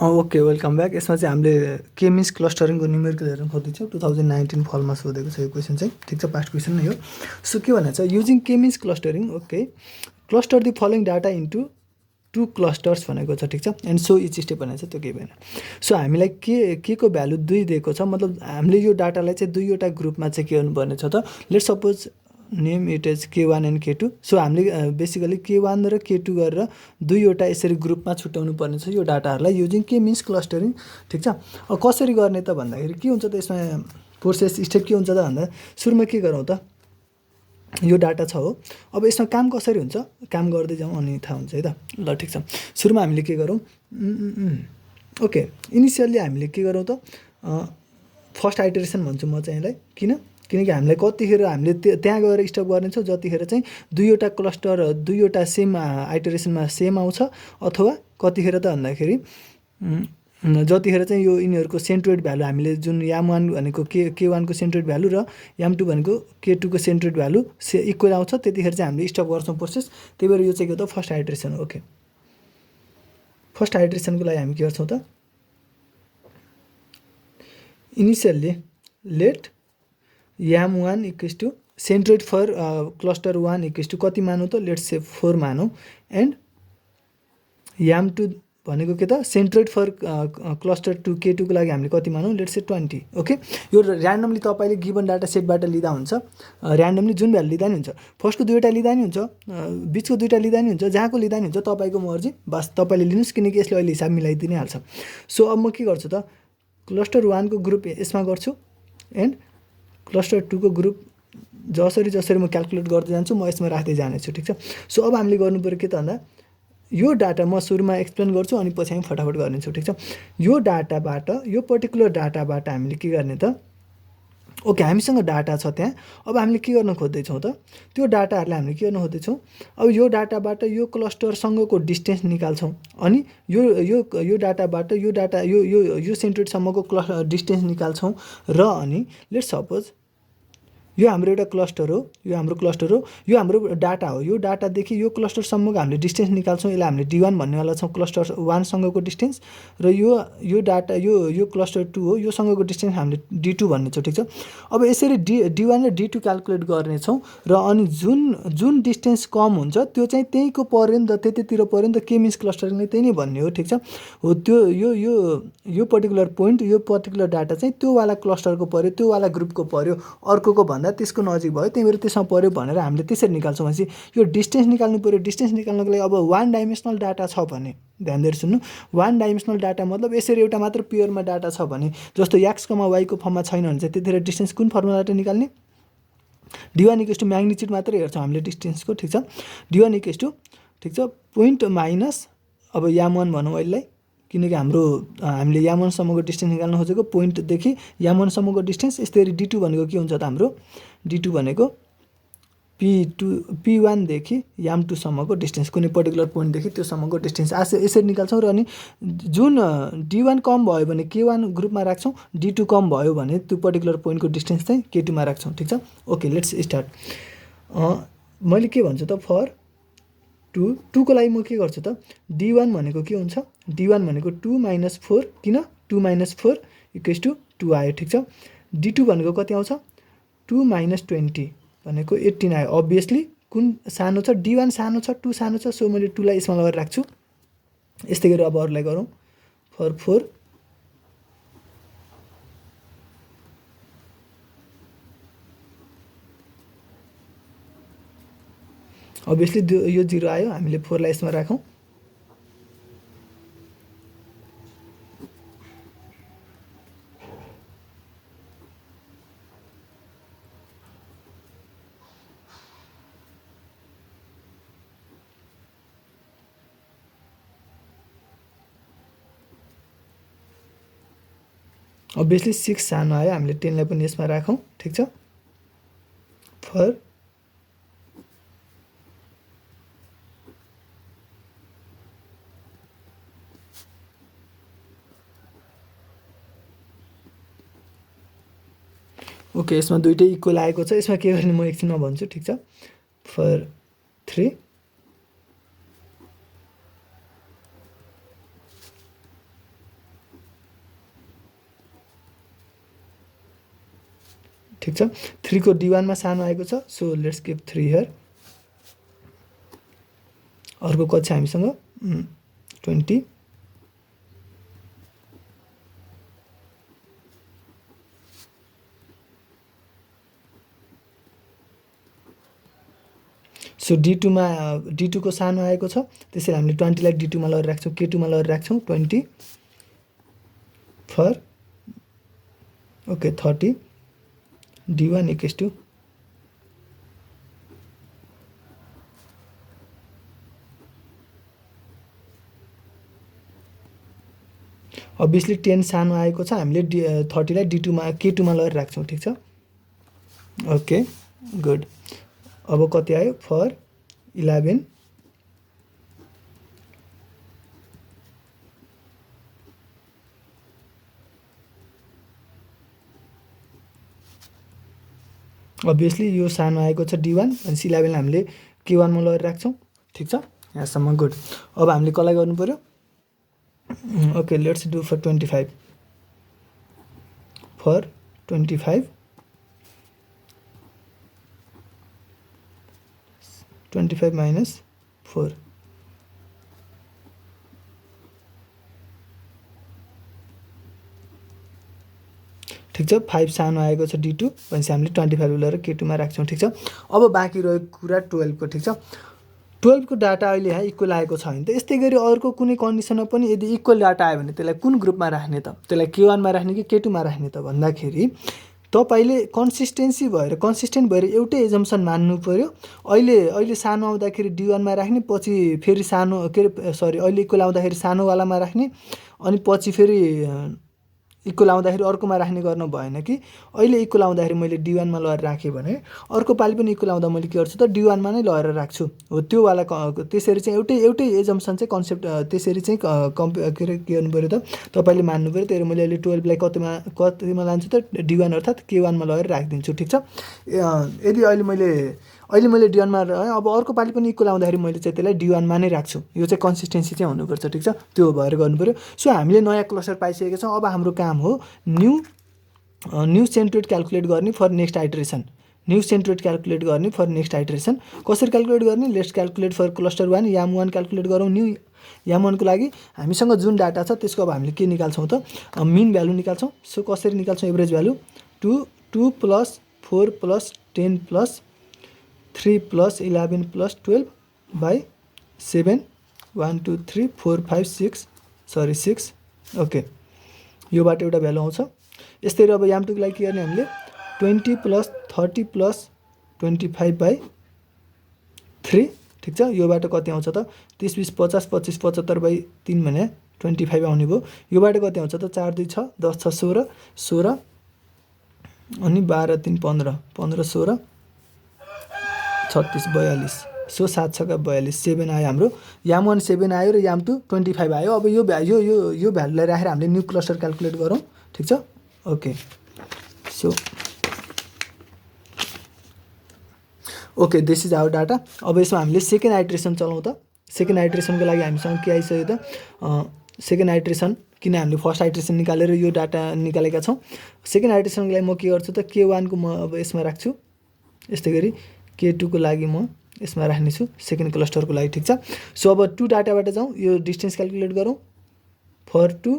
Okay welcome back. यसमा चाहिँ हामीले के मिन्स क्लस्टरिङको न्युमेरिकल हेर्न खोज्दैछौँ। 2019 फलमा सोधेको छ यो क्वेसन चाहिँ। ठिक छ, पास्ट क्वेसन नै हो। सो के भनेको छ, using K means clustering, okay, cluster the following data into two clusters भनेको छ। ठिक छ, एन्ड सो इच स्टेप भनेको छ, त्यो केही भएन। सो हामीलाई के को भ्यालु 2 दिएको छ, मतलब हामीले यो डाटालाई चाहिँ दुईवटा ग्रुपमा चाहिँ के गर्नुपर्ने छ त, let suppose name it as K1 and K2। So हामीले बेसिकली K1 र K2 गरेर दुईवटा यसरी ग्रुपमा छुट्याउनु पर्ने छ यो डाटाहरूलाई युजिङ के मिन्स क्लस्टरिङ। ठिक छ, कसरी गर्ने त भन्दाखेरि के हुन्छ त, यसमा प्रोसेस स्टेप के हुन्छ त भन्दा सुरुमा के गरौँ त, यो डाटा छ हो। अब यसमा काम कसरी हुन्छ, काम गर्दै जाउँ अनि थाहा हुन्छ है त। ल ठिक छ, सुरुमा हामीले के गरौँ, ओके, इनिसियल्ली हामीले के गरौँ त, फर्स्ट आइटरेसन भन्छु म चाहिँ यसलाई। किनकि हामीलाई कतिखेर हामीले त्यहाँ गएर स्टप गर्नेछौँ जतिखेर चाहिँ दुईवटा क्लस्टर दुईवटा सेम आइटरेसनमा सेम आउँछ, अथवा कतिखेर त भन्दाखेरि जतिखेर चाहिँ यो यिनीहरूको सेन्ट्रोइड भ्यालु हामीले जुन याम1 भनेको K1 को सेन्ट्रोइड भ्यालु र याम2 भनेको K2 को सेन्ट्रोइड भ्यालु इक्वल आउँछ, त्यतिखेर चाहिँ हामीले स्टप गर्छौँ प्रोसेस। त्यही भएर यो चाहिँ के हो त, फर्स्ट आइटरेसन हो। ओके, फर्स्ट आइटरेसनको लागि हामी के गर्छौँ त, इनिसियल्ली लेट याम1 equals to centroid for cluster 1 equals to कति मानौँ त, लेट्स से 4 मानौँ, एन्ड याम2 भनेको के त, सेन्ट्रोइड फर क्लस्टर 2 K2 को लागि हामीले कति मानौँ, लेट्स से 20। ओके, यो ऱ्यान्डमली तपाईँले गिभन डाटा सेटबाट लिँदा हुन्छ, ऱ्यान्डमली जुन भ्यालु लिँदा नि हुन्छ, फर्स्टको दुईवटा लिँदा नि हुन्छ, बिचको दुईवटा लिँदा नि हुन्छ, जहाँको लिँदा नि हुन्छ, तपाईँको मर्जी, बस तपाईँले लिनुहोस्, किनकि यसले अहिले हिसाब मिलाइदिनै हाल्छ। सो अब म के गर्छु त, क्लस्टर 1 को ग्रुप यसमा गर्छु, एन्ड क्लस्टर 2 को ग्रुप जसरी म क्यालकुलेट गर्दै जान्छु म यसमा राख्दै जानेछु। ठिक छ, सो अब हामीले गर्नु पऱ्यो के त भन्दा, यो डाटा म सुरुमा एक्सप्लेन गर्छु अनि पछि हामी फटाफट गर्नेछौँ। ठिक छ, यो डाटाबाट, यो पर्टिकुलर डाटाबाट हामीले के गर्ने त, ओके, हामीसँग डाटा छ त्यहाँ। अब हामीले के गर्न खोज्दैछौँ त, त्यो डाटाहरूलाई हामीले के गर्न खोज्दैछौँ, अब यो डाटाबाट यो क्लस्टरसँगको डिस्टेन्स निकाल्छौँ, अनि यो डाटाबाट यो डाटा यो सेन्ट्रोइडसम्मको डिस्टेन्स निकाल्छौँ, र अनि लेट्स सपोज यो हाम्रो एउटा क्लस्टर हो, यो हाम्रो क्लस्टर हो, यो हाम्रो डाटा हो, यो डाटादेखि यो क्लस्टरसम्मको हामीले डिस्टेन्स निकाल्छौँ, यसलाई हामीले D1 भन्नेवाला छौँ, क्लस्टर 1सँगको डिस्टेन्स, र यो डाटा यो क्लस्टर 2 हो, योसँगको डिस्टेन्स हामीले D2 भन्ने छौँ। ठिक छ, अब यसरी D1 र D2 क्यालकुलेट गर्नेछौँ, र अनि जुन डिस्टेन्स कम हुन्छ त्यो चाहिँ त्यहीँको पऱ्यो नि त, त्यतिर पऱ्यो नि त, के मिन्स क्लस्टरिङ नै त्यही नै भन्ने हो। ठिक छ, हो, त्यो यो पर्टिकुलर पोइन्ट, यो पर्टिकुलर डाटा चाहिँ त्यो वाला क्लस्टरको पऱ्यो, त्यो वाला ग्रुपको पऱ्यो, अर्कोको भन्दा त्यसको नजिक भयो, त्यही भएर त्यसमा पऱ्यो भनेर हामीले त्यसरी निकाल्छौँ। भनेपछि यो डिस्टेन्स निकाल्नु पऱ्यो, डिस्टेन्स निकाल्नको लागि अब 1 डाइमेन्सनल डाटा छ भने, ध्यान दिएर सुन्नु, 1 डाइमेन्सनल डाटा मतलब यसरी एउटा मात्र पेयरमा डाटा छ भने, जस्तो x, y को फर्ममा छैन भने चाहिँ त्यतिखेर डिस्टेन्स कुन फर्मुलाबाट निकाल्ने, D1 इक्वल्स टु म्याग्निट्युड मात्रै हेर्छौँ हामीले डिस्टेन्सको। ठिक छ, D1 इक्वल्स टु, ठिक छ, पोइन्ट माइनस, अब याम1 भनौँ अहिले, किनकि हामीले याम1सम्मको डिस्टेन्स निकाल्न खोजेको, पोइन्टदेखि याम1सम्मको डिस्टेन्स। यसरी D2 भनेको के हुन्छ त, हाम्रो D2 भनेको P1 देखि याम2सम्मको डिस्टेन्स, कुनै पर्टिकुलर पोइन्टदेखि त्योसम्मको डिस्टेन्स यसरी निकाल्छौँ, र अनि जुन D1 कम भयो भने K1 ग्रुपमा राख्छौँ, D2 कम भयो भने त्यो पर्टिकुलर पोइन्टको डिस्टेन्स चाहिँ K2 मा राख्छौँ। ठिक छ, ओके, लेट्स स्टार्ट। मैले के भन्छु त, फर 2 को लागि म के गर्छु त, D1 भनेको के हुन्छ, D1 भनेको 2 - 4, किन 2 - 4 इक्वल्स टु 2 आयो। ठिक छ, D2 भनेको कति आउँछ, 2 - 20 भनेको 18 आयो। अभियसली कुन सानो छ, D1 सानो छ, 2 सानो छ, सो मैले 2 लाई यसमा लगेर राख्छु। यस्तै गरी अब अरूलाई गरौँ, फर 4, अभियसली यो 0 आयो, हामीले 4 लाई यसमा राखौँ। अभियसली 6 सानो आयो, हामीले 10 लाई पनि यसमा राखौँ। ठिक छ, फर ओके, यसमा दुइटै इक्वल आएको छ। यसमा के गर्ने म एकछिनमा भन्छु। ठिक छ, फर 3, ठिक छ 3 को D1 मा सानो आएको छ सो लेट्स गिभ 3 हियर अर्को कति छ हामीसँग 20 सो D2 मा D2 को सानो आएको छ त्यसैले हामीले 20 लाई D2 मा लगेर राख्छौं K2 मा लगेर राख्छौं 20 for okay 30 D1 equals to obviously 10 सानो आएको छ हामीले 30 लाई D2 मा K2 मा लगेर राख्छौं ठीक छ ओके गुड अब कति आयो फर 11 obviously यो सानो आएको छ D1 अनि 11 हामीले K1 मा लगेर राख्छौं ठीक छ यहाँसम्म गुड अब हामीले कसलाई गर्नु पर्यो okay let's do for 25 for 25 25 minus 4 ठीक छ 5 सानो आएको छ D2 भनेपछि हामीले 25 लिएर K2 मा राख्छौं ठीक छ अब बाँकी रहेको कुरा 12 को ठीक छ 12 को डाटा अहिले यहाँ इक्वल आएको छ भने त यस्तै गरी अर्को कुनै कन्डिसनमा पनि यदि इक्वल डाटा आयो भने त्यसलाई कुन ग्रुपमा राख्ने त त्यसलाई K1 मा राख्ने कि K2 मा राख्ने त भन्दाखेरि तपाईले कन्सिस्टेन्ट भएर एउटै एजम्पसन मान्नु पर्यो अहिले सानो आउँदाखेरि D1 मा राख्ने पछि फेरि सानो अहिले इक्वल आउँदाखेरि सानो वालामा राख्ने अनि पछि फेरि इक्वल आउँदाखेरि अर्कोमा राख्ने गर्न भएन कि अहिले इक्वल आउँदाखेरि मैले D1 मा लगेर राखे भने अर्को पाली पनि इक्वल आउँदा मैले के गर्छु त D1 मा नै लगेर राख्छु हो त्यो वाला त्यसरी चाहिँ एउटै एजम्पसन चाहिँ कन्सेप्ट त्यसरी चाहिँ के गर्नु पर्यो त तपाईले मान्नु पर्यो त्यसैले मैले अहिले 12 लाई कतिमा लान्छु त D1 अर्थात K1 मा लगेर राखिदिन्छु ठीक छ यदि अहिले मैले D1 मा अब अर्को पाली पनि इक्वल आउँदाखेरि मैले चाहिँ त्यसलाई D1 मा नै राख्छु यो चाहिँ कन्सिस्टेन्सी चाहिँ हुनुपर्छ ठीक छ त्यो भएर गर्नु पर्यो सो हामीले नयाँ क्लस्टर पाइसकेका छौं अब हाम्रो काम हो न्यू सेन्ट्रोइड क्याल्कुलेट गर्ने for next iteration new centroid calculate गर्ने फर नेक्स्ट आइटरेसन कसरी क्याल्कुलेट गर्ने let's calculate for cluster 1 YAM1 calculate गरौँ न्यू YAM1 को लागि हामीसँग जुन डाटा छ त्यसको अब हामीले के निकाल्छौं त मिन भ्यालु निकाल्छौं सो कसरी निकाल्छौं average value 2 plus 4 plus 10 plus 3 plus 11 plus 12 by 7 1 2 3 4 5 6 okay योबाट एउटा भ्यालु आउँछ यस्तै अब YAM2 को लागि के गर्ने हामीले 20 प्लस 30 प्लस 25 बाई 3 ठीक छ योबाट कति आउँछ त 30 20 50 25 75 बाई 3 भने 25 आउने भयो योबाट कति आउँछ त 4 2 6 10 6 16 16 अनि 12 3 15 15 16 36 42 सो 7 6 42 7 आयो हाम्रो YAM1 7 आयो र YAM2 25 आयो अब यो भ्यालुलाई राखेर हामीले न्यू क्लस्टर क्याल्कुलेट गरौँ ठीक छ okay so okay this is our data अब यसमा हामीले सेकेन्ड आइटरेसन चलाउँ त सेकेन्ड आइटरेसनको लागि हामीसँग के आइसक्यो त सेकेन्ड आइटरेसन किन हामीले फर्स्ट आइटरेसन निकालेर यो डाटा निकालेका छौं सेकेन्ड आइटरेसनको लागि म के गर्छु त K1 को म अब यसमा राख्छु यस्तै गरी K2 को लागि म यसमा राख्ने छु सेकेन्ड क्लस्टरको लागि ठीक छ सो अब 2 डाटाबाट जाउँ यो डिस्टेन्स क्याल्कुलेट गरौँ फर 2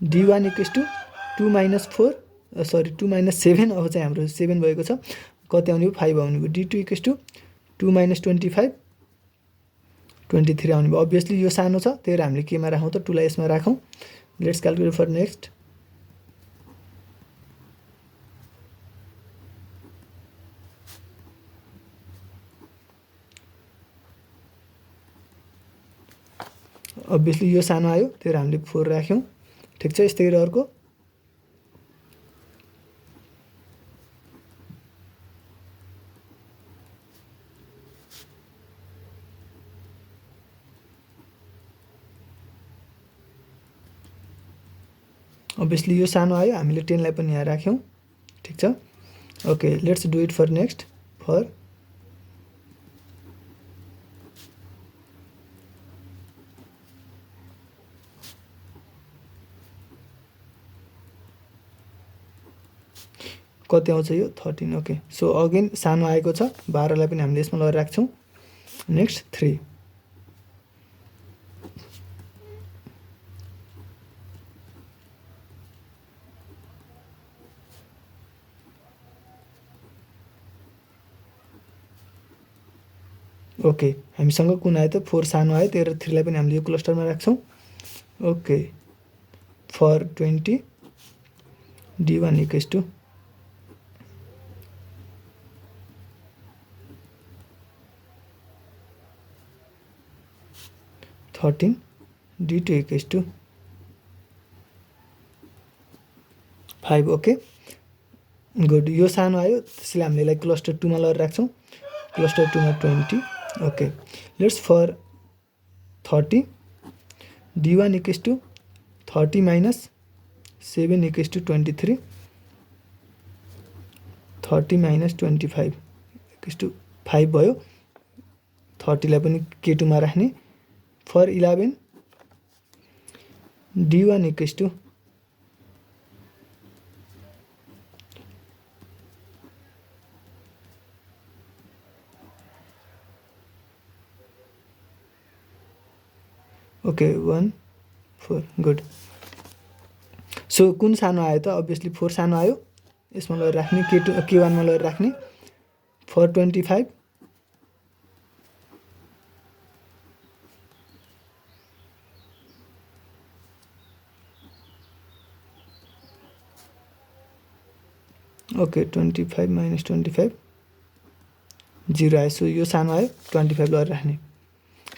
D1 = 2 - 4 2 - 7 अब चाहिँ हाम्रो 7 भएको छ कति आउने भयो 5 आउने भयो D2 = 2 - 25 23 आउने भयो obviously यो सानो छ त्यही भएर हामीले केमा राखौं त 2 लाई यसमा राखौं let's calculate for next obviously यो सानो आयो त्यही भएर हामीले 4 राख्यौं ठीक छ यस्तै गरी अर्को obviously यो सानो आयो हामीले 10 लाई पनि यहाँ राख्यौं ठीक छ okay let's do it for next for कति आउँछ यो 13 ओके। सो अगेन सानो आएको छ 12 लाई पनि हामीले यसमा लगेर राख्छौँ। नेक्स्ट 3 ओके हामीसँग कुन आयो त 4 सानो आयो त्यही भएर 3 लाई पनि हामीले यो क्लस्टरमा राख्छौँ। Okay for 20 d1 equals to 13 d2 equals to 5 okay good. यो सानो आयो त्यसैले हामीले यसलाई क्लस्टर 2 मा लगेर राख्छौँ। क्लस्टर 2 मा 20 okay. Let's for 30 d1 equals to 30 minus 7 equals to 23 30 minus 25 equals to 5 भयो। 30 लाई पनि k2 मा राख्ने। For 11 d1 equals to okay 1 4 good. So कुन सानो आयो त अभियसली 4 सानो आयो यसमा लगेर राख्ने k1 मा लगेर राख्ने। फर 25 ओके 25 माइनस 25 0 आयो। सो यो सानो आयो 25 लगेर राख्ने।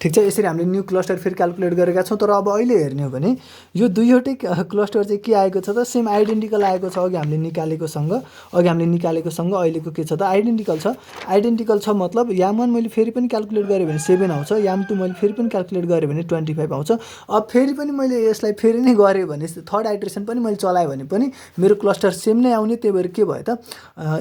ठिक छ यसरी हामीले न्यू क्लस्टर फेरि क्याल्कुलेट गरेका छौँ। तर अब अहिले हेर्ने हो भने यो दुईवटै क्लस्टर चाहिँ के आएको छ त सेम आइडेन्टिकल आएको छ। अघि हामीले निकालेकोसँग अहिलेको के छ त आइडेन्टिकल छ। आइडेन्टिकल छ मतलब याम 1 मैले फेरि पनि क्याल्कुलेट गरेँ भने 7 आउँछ। याम 2 मैले फेरि पनि क्याल्कुलेट गरेँ भने 25 आउँछ। अब फेरि पनि मैले यसलाई फेरि नै गरेँ भने थर्ड आइट्रेसन पनि मैले चलाएँ भने पनि मेरो क्लस्टर सेम नै आउने। त्यही भएर के भयो त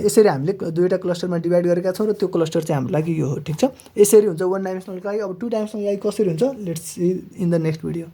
यसरी हामीले दुईवटा क्लस्टरमा डिभाइड गरेका छौँ र त्यो क्लस्टर चाहिँ हाम्रो लागि यो हो। ठिक छ यसरी हुन्छ 1 डाइमेन्सनल गाई। अब 2 डाइमेन्सनल गाई कसरी हुन्छ let's see in the next video.